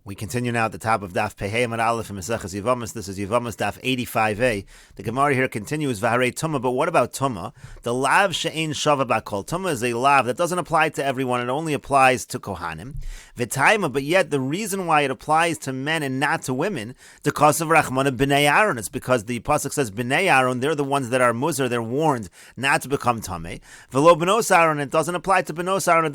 We continue now at the top of Daf Pehei Aleph in Mesechet Yevamos. This is Yevamos Daf 85a. The Gemara here continues Vaharei Tumah, but what about Tumah? The lav she'ein shava bakol. Tumah is a lav that doesn't apply to everyone; it only applies to Kohanim. V'taima, but yet the reason why it applies to men and not to women, the cause of Rachmana b'nei Aaron. It's because the pasuk says b'nei Aaron. They're the ones that are muzar. They're warned not to become tamei. V'lo b'nos Aaron. It doesn't apply to b'nos Aaron. It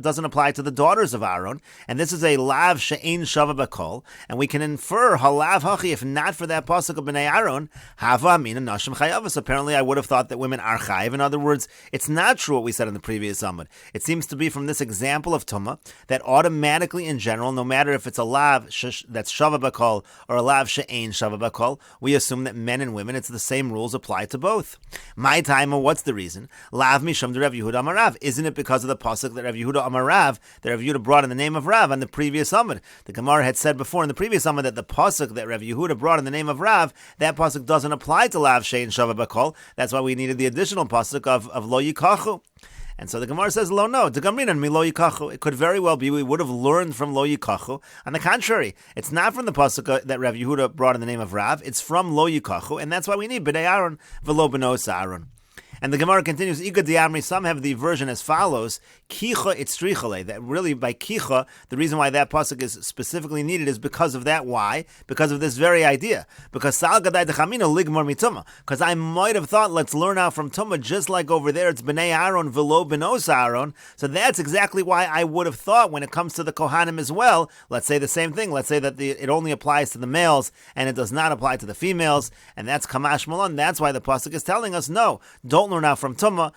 doesn't apply to the daughters of Aaron. And this is a lav she'ein shava bakol, and we can infer halav hachi, if not for that pasuk of b'nei Aaron, hava mina nashim chayavas. Apparently, I would have thought that women are chayiv. In other words, it's not true what we said in the previous Amud. It seems to be from this example of Tumah that automatically, in general, no matter if it's a lav that's shava bakol or a lav she'ein shava bakol, we assume that men and women, it's the same rules apply to both. My time, what's the reason? Lav mishum de Rav Yehuda Amar Rav. Isn't it because of the pasuk that Rav Yehuda Amar Rav, that Rav Yehuda brought in the name of Rav on the previous Amud? The Gemara had said before in the previous Amud that the pasuk that Rav Yehuda brought in the name of Rav, that pasuk doesn't apply to lav she'ein shava bakol. That's why we needed the additional pasuk of lo yikachu. And so the Gemara says, lo no, degamrinan mi lo yikachu. It could very well be we would have learned from lo yikachu. On the contrary, it's not from the pasuk that Rav Yehuda brought in the name of Rav. It's from lo yikachu, and that's why we need b'nei Aaron v'lo b'nos Aaron. And the Gemara continues, Iga diamri, some have the version as follows, Kicha itzrichale, that really by Kicha, the reason why that pasuk is specifically needed is because of that. Why? Because of this very idea. Because Sal Gadai Dechamina Ligmar Mituma. Because I might have thought, let's learn out from Tumah, just like over there, it's B'nei Aaron, Velo B'nos Aaron. So that's exactly why I would have thought when it comes to the Kohanim as well, let's say the same thing. Let's say that it only applies to the males and it does not apply to the females, and that's Kamash Malon. That's why the pasuk is telling us, no, don't learn out from Tumah.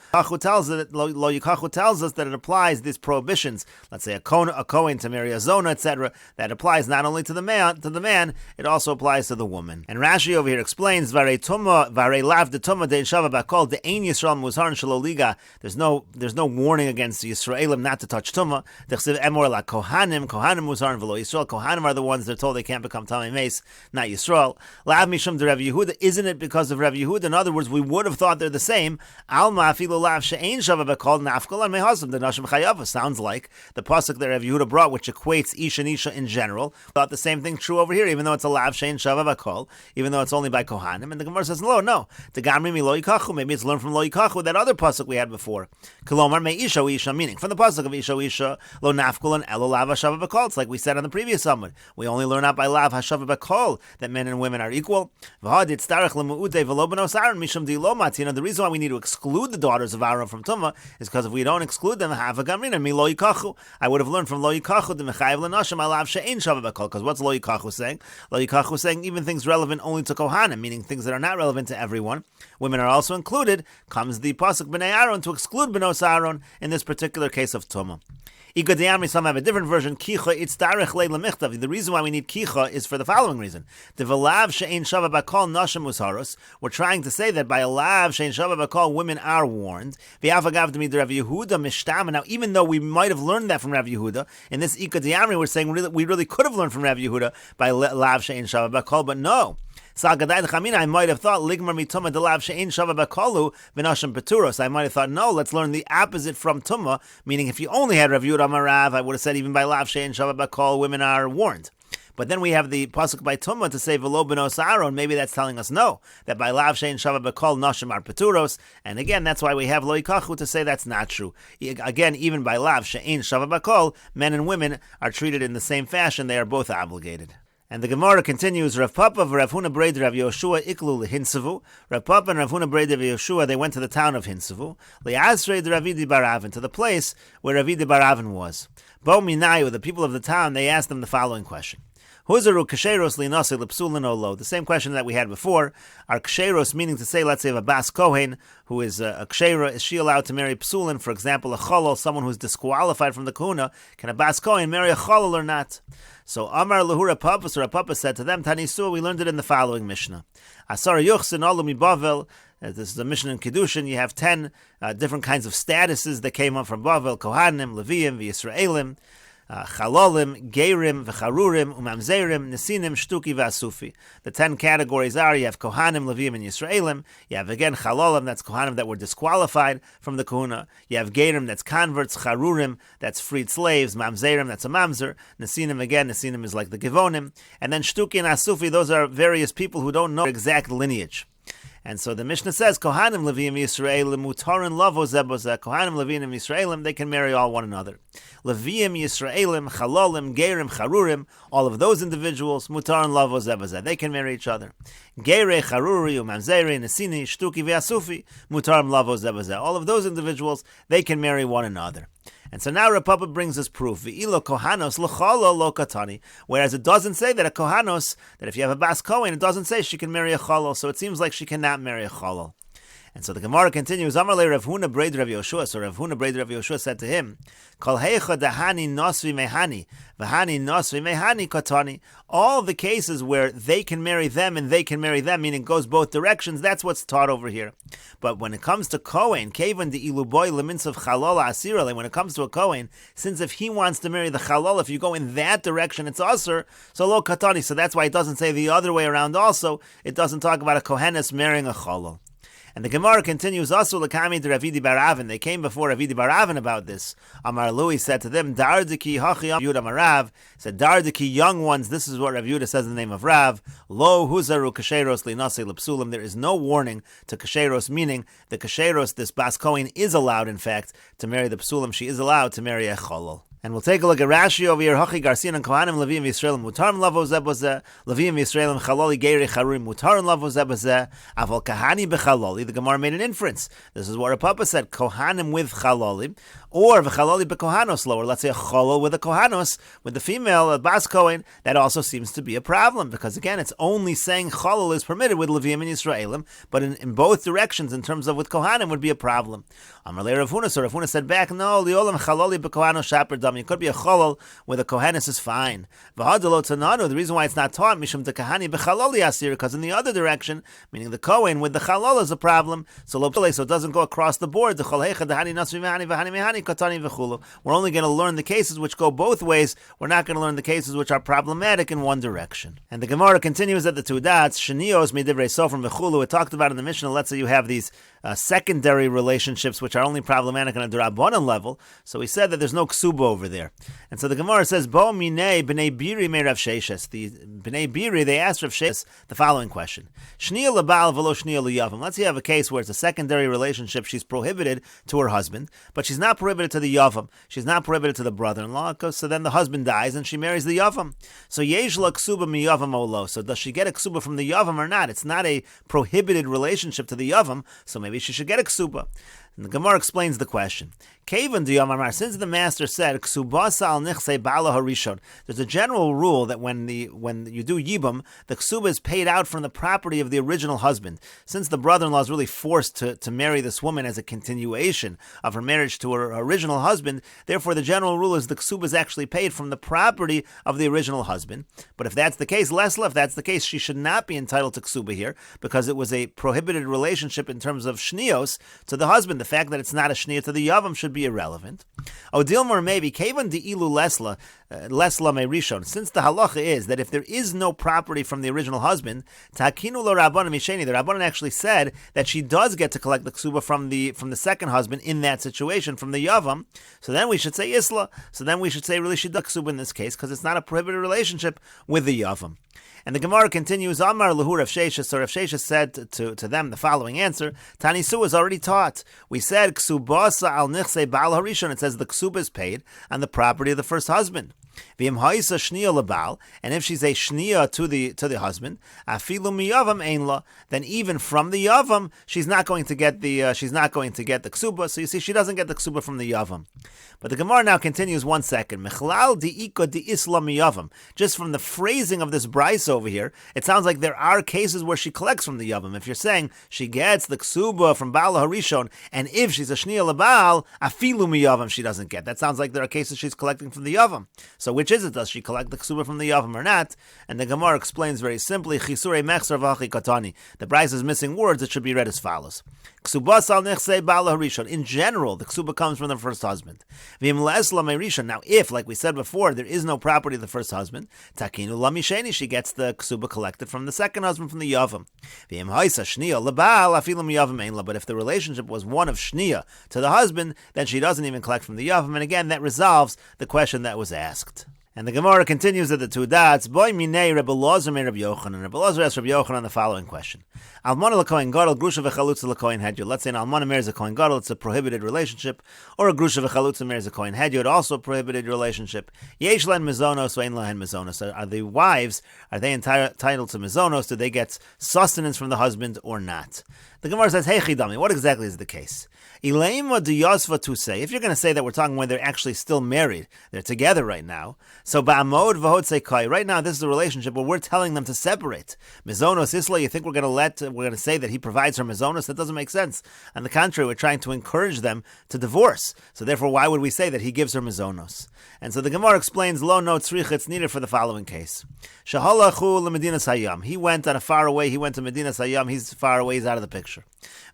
Lo Yikachu tells us that it applies these prohibitions. Let's say a Kohen to marry a Zona, etc. That applies not only to the man, it also applies to the woman. And Rashi over here explains Varei Tumah, Varei Lav de Tumah de Shava Bakol de Ein Yisrael Muzharin Shelo Liga. There's no warning against the Yisraelim not to touch Tumah. Dechsiv Emor la Kohanim Muzharin v'lo Yisrael. Kohanim are the ones they're told they can't become Tamei Meis, not Yisrael. Lav Mishum de Rav Yehuda. Isn't it because of Rav Yehuda? In other words, we would have thought they're the same. Alma afilu lav she'ein shava bakol nafkol and mehazim the nashim chayava. Sounds like the pasuk that Rav Yehuda brought, which equates ish and isha in general. Thought the same thing true over here, even though it's a lav she'ein shava bakol, even though it's only by kohanim. And the Gemara says, no. The gamri mi lo yikachu. Maybe it's learned from lo yikachu, that other pasuk we had before. Kolomar me isha, meaning from the pasuk of isha lo nafkol and elo lav hashava bakol. It's like we said on the previous Amud. We only learn out by lav hashava bakol that men and women are equal. V'hadit starach lemuute v'lo b'nos Aaron mishum di lo matina. The reason why we need to exclude the daughters of Aaron from Tumah is because if we don't exclude them, have a gamrina mi lo yikachu. I would have learned from lo yikachu the mechayev lenashim alav she'ein shava bakol. Because what's lo yikachu saying? Lo yikachu saying even things relevant only to Kohanim, meaning things that are not relevant to everyone. Women are also included. Comes the pasuk b'nei Aaron to exclude b'nos Aaron in this particular case of Tumah. Some have a different version. The reason why we need kicha is for the following reason. We're trying to say that by a lav she'ein shava bakol, women are warned. Now, even though we might have learned that from Rav Yehuda, in this Ika Diamri, we're saying we really could have learned from Rav Yehuda by lav she'ein shava bakol, but no. I might have thought ligmar mituma de lav she'ein shava bakolu v'nashim peturos. I might have thought, no, let's learn the opposite from Tumah, meaning if you only had Rav Yehuda Amar Rav, I would have said even by lav she'ein shava bakol, women are warned. But then we have the pasuk by Tumah to say v'lo b'nos Aaron. Maybe that's telling us no, that by lav she'ein shava bakol nashim are peturos. And again, that's why we have lo yikachu to say that's not true. Again, even by lav she'ein shava bakol, men and women are treated in the same fashion. They are both obligated. And the Gemara continues, Rav Papa Rav Huna Breid Rav Yoshua Iklu Hinsavu. Rav Papa and Rav Huna Breid Rav Yoshua, they went to the town of Hinsavu. Le'asrei Ravidi Baravin, to the place where Ravidi Baravin was. Bo Minayu, the people of the town, they asked them the following question. Huzaru kasheros linase lepsulin olo. The same question that we had before. Are kasheros, meaning to say, let's say, a bas kohen who is a kshera, is she allowed to marry psulin? For example, a cholol, someone who's disqualified from the kahuna, can a bas kohen marry a cholol or not? So Amar Lahura Papa, so Papa said to them, Tanisua, we learned it in the following Mishnah. Asar yuchsin alumi bavel. This is a Mishnah in Kiddushin. You have 10 different kinds of statuses that came up from Bavel, Kohanim, Leviim, Yisraelim. Chalolim, Gerim, V'charurim, Umamzerim, Nesinim, Shtuki, V'asufi. The 10 categories are, you have Kohanim, Levim, and Yisraelim. You have, again, Chalolim, that's Kohanim that were disqualified from the Kahuna. You have Gerim, that's converts. Charurim, that's freed slaves. Mamzerim, that's a mamzer. Nesinim, again, Nesinim is like the Givonim. And then Shtuki and Asufi, those are various people who don't know their exact lineage. And so the Mishnah says, Kohanim Levim Yisraelim Mutarin Lavo Zebozeh. Kohanim Levim Yisraelim, they can marry all one another. Levim Yisraelim Chalolim Gerim Charurim, all of those individuals Mutarin Lavo Zebozeh, they can marry each other. Gere Charuri Umamzeri Nesini Shtuki V'Asufi Mutarim Lavo Zebozeh, all of those individuals, they can marry one another. And so now Rapapa brings us proof. V'ilo kohanos l'cholo lo katani. Whereas it doesn't say that a kohanos, that if you have a bas kohen, it doesn't say she can marry a cholol. So it seems like she cannot marry a cholol. And so the Gemara continues, Amar le Rav Huna Breid Rav Yoshua. So Rav Huna Breid Rav Yoshua said to him, Kol heicha dahani nosvi mehani, v'hani nosvi mehani katani. All the cases where they can marry them and they can marry them, meaning it goes both directions, that's what's taught over here. But when it comes to Kohen, Kevan de iluboy leminsav chalola asirale, when it comes to a Kohen, since if he wants to marry the chalol, if you go in that direction, it's asur, so lo katani. So that's why it doesn't say the other way around also. It doesn't talk about a Kohenes marrying a chalol. And the Gemara continues, also l'kami to Ravidi Baravin. They came before Ravidi Baravin about this. Amar Lui said to them, Dardiki hachiyam Yudah Marav, said, Dardiki, young ones, this is what Rav Yudah says in the name of Rav, Lo huzaru kasheros linase l'psulim. There is no warning to kasheros, meaning the kasheros, this bas kohen, is allowed, in fact, to marry the psulim. She is allowed to marry a cholol. And we'll take a look at Rashi over here. Hachi Garcian and Kohanim Levim Yisraelim Mutarim Lavo Zebozeh. Levim Yisraelim Chaloli Geiri Charurim Mutarim Lavo Zebozeh. Aval Kahani Bechaloli. The Gemara made an inference. This is what our Papa said. Kohanim with Chaloli, or V'Chaloli Bekohanos lo, or let's say a Cholol with a Kohanos, with the female, a Bas Kohen. That also seems to be a problem, because again, it's only saying Cholol is permitted with Levim and Yisraelim, but in both directions, in terms of with Kohanim, would be a problem. Amar le Rav Huna, so Rav Huna said back, no, Liolam Chaloli Bekohanos Shaper Dam. It could be a cholol where the kohenes is fine. The reason why it's not taught, mishum de kahani bechaloli asir, because in the other direction, meaning the kohen with the chalol is a problem. So it doesn't go across the board. We're only going to learn the cases which go both ways. We're not going to learn the cases which are problematic in one direction. And the Gemara continues at the two dots. Shenios midivrei sofrim v'chulu. It talked about in the Mishnah. Let's say you have these secondary relationships which are only problematic on a D'Rabbanan level. So we said that there's no ksuba over there. And so the Gemara says, Bo minei b'nei biri me Rav Sheshes. The b'nei biri, they asked Rav Sheshes the following question. Shniya lebal v'lo shniya leyavam. Let's say you have a case where it's a secondary relationship. She's prohibited to her husband, but she's not prohibited to the yavam. She's not prohibited to the brother-in-law, so then the husband dies and she marries the yavam. So yesh la ksuba mi yavam olo. So does she get a ksuba from the yavam or not? It's not a prohibited relationship to the yavam, so maybe she should get a ksuba. And the Gemara explains the question. Since the master said, there's a general rule that when you do yibum, the ksuba is paid out from the property of the original husband. Since the brother-in-law is really forced to marry this woman as a continuation of her marriage to her original husband, therefore the general rule is the ksuba is actually paid from the property of the original husband. But if that's the case, if that's the case, she should not be entitled to ksuba here, because it was a prohibited relationship in terms of shnios to the husband. The fact that it's not a shnia to the yavam should be irrelevant. Odilmor maybe kevan de ilu lesla me rishon. Since the halacha is that if there is no property from the original husband, takinu lo rabbanan misheni. The rabbanan actually said that she does get to collect the ksuba from the second husband in that situation from the yavam. So then we should say isla. So then we should say really she does ksuba in this case because it's not a prohibited relationship with the yavam. And the Gemara continues, Amar Lahu Rav Sheshes. So Rav Sheshes said to them the following answer. Tanisu is already taught. We said, Ksubasa al nichse bal harishon. It says the ksuba is paid on the property of the first husband. V'im ha'isa shniya lebal, and if she's a shniya to the husband, afilu miyavam ein la, then even from the yavam she's not going to get the ksuba. So you see, she doesn't get the ksuba from the yavam. But the Gemara now continues 1 second. Mechlal di'ika di'isla miyavam. Just from the phrasing of this brisa over here, it sounds like there are cases where she collects from the yavam. If you're saying she gets the ksuba from Baal Harishon, and if she's a shniya lebal, afilu miyavam she doesn't get. That sounds like there are cases she's collecting from the yavam. So which is it? Does she collect the ksuba from the yavam or not? And the Gemara explains very simply, Chisure mechzer v'achi katani. The brisa is missing words. It should be read as follows. In general, the ksuba comes from the first husband. Now, if, like we said before, there is no property of the first husband, she gets the ksuba collected from the second husband, from the yavam. But if the relationship was one of shnia to the husband, then she doesn't even collect from the yavam. And again, that resolves the question that was asked. And the Gemara continues at the two dots. Boy minei Rebbe Lozer me Rebbe Yochanan. And Rebbe Lozer asked Rebbe Yochanan the following question: Almana lekohen gadol, grusha v'chalutza lekohen hedyot. Let's say an almana marries a kohen gadol, it's a prohibited relationship, or a grusha v'chalutza marries a kohen hedyot, also a prohibited relationship. Yesh len mizonos ve'ein lahen mizonos. Are the wives, are they entitled to mizonos? Do they get sustenance from the husband or not? The Gemara says, hey chidami, what exactly is the case? Ileima diyasva to say, if you're going to say that we're talking when they're actually still married, they're together right now, so ba'amod v'hot kai, right now this is a relationship where we're telling them to separate. Mizonos isla, you think we're going to say that he provides her mizonos? That doesn't make sense. On the contrary, we're trying to encourage them to divorce. So therefore, why would we say that he gives her mizonos? And so the Gemara explains, lo no tzricha, it's needed for the following case. Shahalachu lemedinas hayam. He went on a far away, he went to Medinas Hayam, he's far away, he's out of the picture.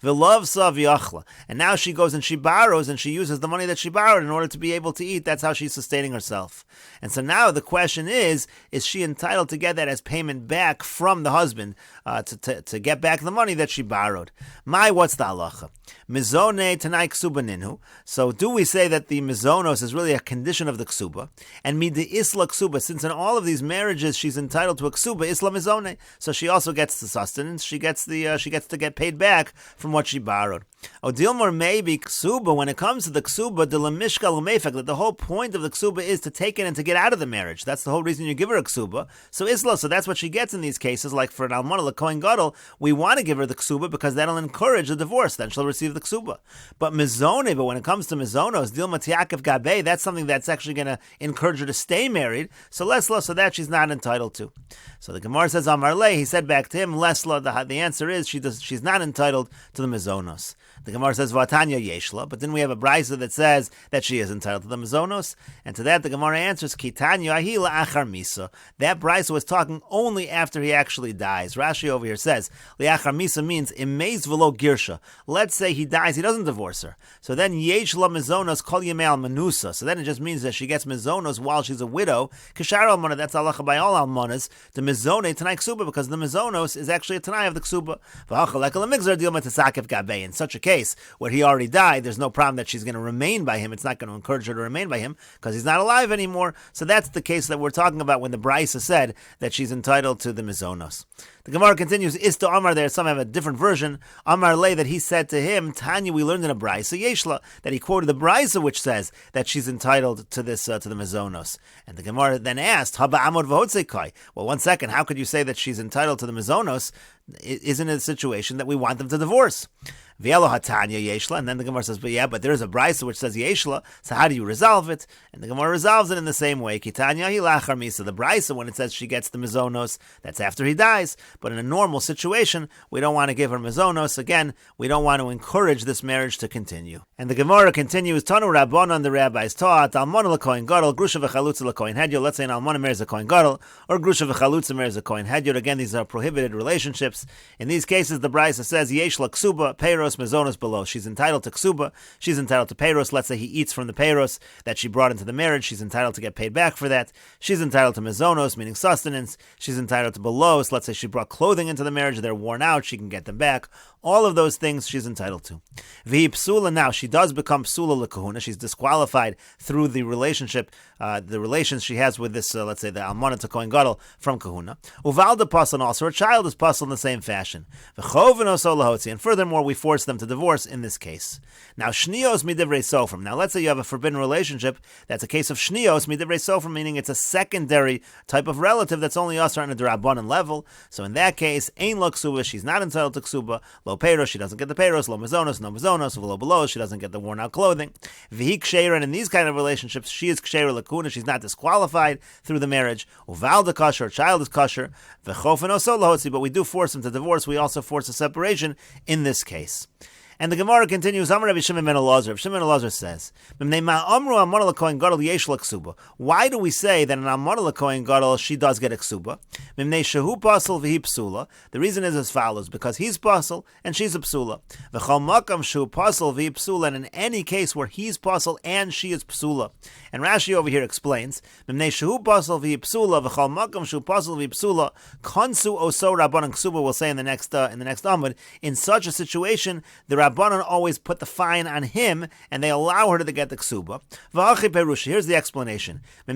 V'lov sa v'yachla. And now she goes and she borrows and she uses the money that she borrowed in order to be able to eat. That's how she's sustaining herself. And so now the question is she entitled to get that as payment back from the husband to get back the money that she borrowed? What's the halacha? Mizone tanai ksuba ninhu. So do we say that the mizonos is really a condition of the ksuba? And midi isla ksuba, since in all of these marriages she's entitled to a ksuba, isla mizone. So she also gets the sustenance. She gets to get paid back from what she borrowed. Odilmor maybe ksuba, when it comes to the ksuba, de la mishkal umefek, that the whole point of the ksuba is to take it and to get out of the marriage. That's the whole reason you give her a ksuba. So isla, so that's what she gets in these cases. Like for an almana lekohen gadol, we want to give her the ksuba because that'll encourage the divorce. Then she'll receive the ksuba. But mizone, but when it comes to mizonos, dilma tiakav gabe, that's something that's actually going to encourage her to stay married. So lesla, so that she's not entitled to. So the Gemara says Amar le, he said back to him, lesla, the answer is she's not entitled to the mizonos. The Gemara says Vatanya Yeshla, but then we have a brisa that says that she is entitled to the mizonos, and to that the Gemara answers Kitanya Ahila Achar Misa. That brisa was talking only after he actually dies. Rashi over here says Liachar Misa means Imeiz velo Girsha. Let's say he dies, he doesn't divorce her. So then Yeshla mizonos Kol Yemei al Manusa. So then it just means that she gets mizonos while she's a widow. Kishar almana, that's halacha by all almanas. The mizone Tanai Ksuba, because the mizonos is actually a Tanai of the Ksuba. In such a case where he already died, there's no problem that she's going to remain by him. It's not going to encourage her to remain by him because he's not alive anymore. So that's the case that we're talking about when the brisa said that she's entitled to the mizonos. The Gemara continues, Isto Amar there, some have a different version. Amar Le, that he said to him, Tanya, we learned in a brisa, Yeshla, that he quoted the brisa which says that she's entitled to this, to the mizonos. And the Gemara then asked, Haba Amod V'hotzekai. Well, one second, how could you say that she's entitled to the mizonos? Isn't it a situation that we want them to divorce? V'elo hatanya yeshla, and then the Gemara says, but there is a brisa which says yeshla, so how do you resolve it? And the Gemara resolves it in the same way. Kitanya hilachar misa, the brisa, when it says she gets the mizonos, that's after he dies. But in a normal situation, we don't want to give her mizonos. Again, we don't want to encourage this marriage to continue. And the Gemara continues, Tanu Rabbanan, the rabbis taught, Almana lekohen gadol, grusha v'chalutza lekohen hedyot. Let's say an almana marries a kohen gadol, or grusha v'chalutza marries a kohen hedyot. Again, these are prohibited relationships. In these cases, the brisa says yeshla ksuba, peiros, mizonos below. She's entitled to ksuba, she's entitled to peiros. Let's say he eats from the peiros that she brought into the marriage, she's entitled to get paid back for that. She's entitled to mizonos, meaning sustenance. She's entitled to belos. Let's say she brought clothing into the marriage, they're worn out, she can get them back. All of those things she's entitled to. V'hi psula, now she does become psula lekahuna. She's disqualified through the relationship, the relations she has with this, let's say the almana to kohen gadol from kahuna. Uvalda pasul, also her child is pasul in the same fashion. And furthermore, we force them to divorce in this case. Now shnios midivrei sofrim. Now let's say you have a forbidden relationship. That's a case of shnios midivrei sofrim, meaning it's a secondary type of relative that's only usher on a d'Rabbanan level. So in that case, ein lo ksuba, she's not entitled to ksuba. Lo peiros, she doesn't get the peiros. Lo mizonos, no mizonos. Lo below, she doesn't get the worn out clothing. V'hi ksheira, and in these kind of relationships, she is ksheira lakuna. She's not disqualified through the marriage. Uvalda kasher, child is kasher. V'chofen oso lahotzi, but we do force them to divorce. We also force a separation in this case. And the Gemara continues, Amar Rabbi Shimon ben Elazar. Rabbi Shimon ben Elazar says, why do we say that an Amar l'Kohen Gadol she does get a ksuba? The reason is as follows, because he's pasal and she's a psula. And in any case where he's pasal and she is psula. And Rashi over here explains, Konsu oso Rabbanan Ksuba will say in the next Amud, in such a situation, the Rabbanan always put the fine on him, and they allow her to get the Ksuba. Here's the explanation. The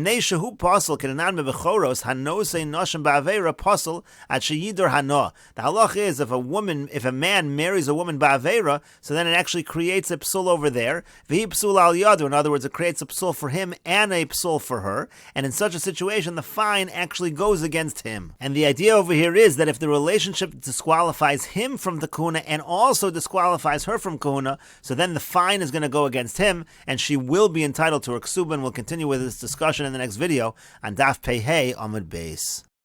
halach is, if a man marries a woman ba'avera, so then it actually creates a psul over there. V'hi psul al yadu. In other words, it creates a psul for him and a psul for her. And in such a situation, the fine actually goes against him. And the idea over here is that if the relationship disqualifies him from the kahuna and also disqualifies her from kahuna, so then the fine is going to go against him, and she will be entitled to her ksuba. And we'll continue with this discussion in the next video on Daf Pei Amud Beis.